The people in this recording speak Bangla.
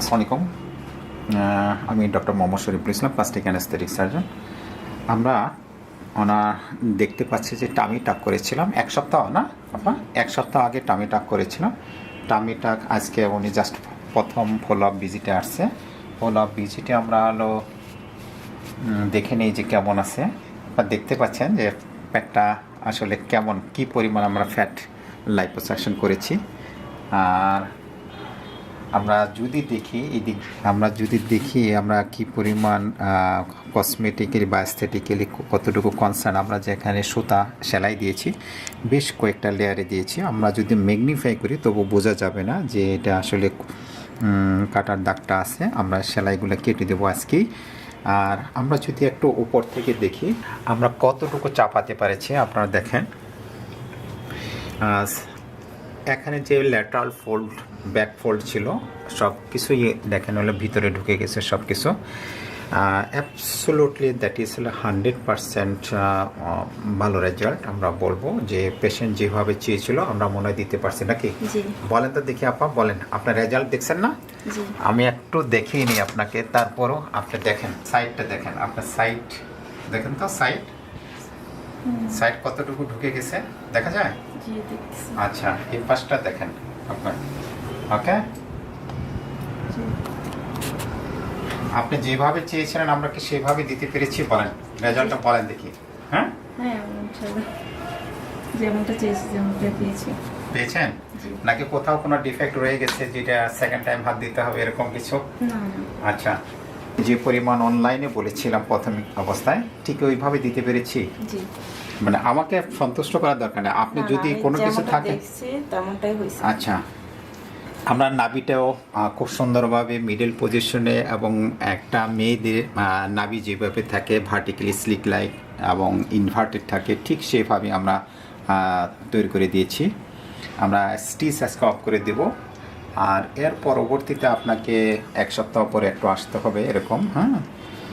আসসালামু আলাইকুম। আমি doctor Mohammad Shariful Islam, plastic anaesthetic surgeon. আমরা দেখতে পাচ্ছি যে টামি টাক করেছিলাম এক সপ্তাহ না আপা, এক সপ্তাহ আগে টামি টাক করেছিলাম। টামি টাক আজকে উনি জাস্ট প্রথম ফলো আপ ভিজিটে আসছে। ফলো আপ ভিজিটে আমরা দেখে নিই যে কেমন আছে। আপনারা দেখতে পাচ্ছেন যে পেটটা আসলে কেমন, কি পরিমাণ আমরা ফ্যাট লাইপোসাকশন করেছি। আর আমরা যদি দেখি আমরা কি পরিমাণ কসমেটিক্যালি বা অ্যাস্থেটিক্যালি কতটুকু কনসার্ন, আমরা যেখানে সুতা সেলাই দিয়েছি বেশ কয়েকটা লেয়ারে দিয়েছি। আমরা যদি ম্যাগনিফাই করি তবু বোঝা যাবে না যে এটা আসলে কাটার দাগটা আছে। আমরা সেলাইগুলো কেটে দেবো আজকেই। আর আমরা যদি একটু উপর থেকে দেখি আমরা কতটুকু চাপাতে পেরেছি, আপনারা দেখেন এখানে যে ল্যাটারাল ফোল্ড, ব্যাক ফোল্ড ছিল সব কিছুই দেখেন হলো ভিতরে ঢুকে গেছে সব কিছু। অ্যাবসোলুটলি দ্যাট ইজ 100% ভালো রেজাল্ট। আমরা বলবো যে পেশেন্ট যেভাবে চেয়েছিল আমরা মনে হয় দিতে পারছি নাকি। বলেন তো দেখি আপা, বলেন আপনার রেজাল্ট দেখছেন না? আমি একটু দেখিয়ে নিই আপনাকে, তারপরও আপনি দেখেন সাইডটা, দেখেন আপনার সাইড দেখেন তো, সাইড কতটুকু ঢুকে গেছে দেখা যায়? আচ্ছা, এই পাশটা দেখেন আপনার। ওকে, আপনি যেভাবে চেয়েছিলেন আমরা কি সেভাবে দিতে পেরেছি? বলেন রেজাল্টটা বলেন দেখি। হ্যাঁ যেমনটা চেয়েছি যেমনটা পেয়েছি। পেয়েছেন নাকি কোথাও কোনো ডিফেক্ট রয়ে গেছে যেটা সেকেন্ড টাইম হাত দিতে হবে এরকম কিছু? না। আচ্ছা, যে পরিমাণ অনলাইনে বলেছিলাম প্রাথমিক অবস্থায় ঠিক ওইভাবে দিতে পেরেছি? জি। মানে আমাকে সন্তুষ্ট করার দরকার নেই, আপনি যদি কোনো কিছু থাকে। তেমনটাই হয়েছে। আচ্ছা, আমরা নাভিটাও খুব সুন্দরভাবে মিডল পজিশনে, এবং একটা মেয়েদের নাভি যেভাবে থাকে ভার্টিক্যালি স্লিক লাইক এবং ইনভার্টেড থাকে ঠিক সেভাবে আমরা তৈরি করে দিয়েছি। আমরা স্টিচ আজকে অফ করে দেব। আর এর পরবর্তীতে আপনাকে এক সপ্তাহ পরে একটু আসতে হবে এরকম। হ্যাঁ,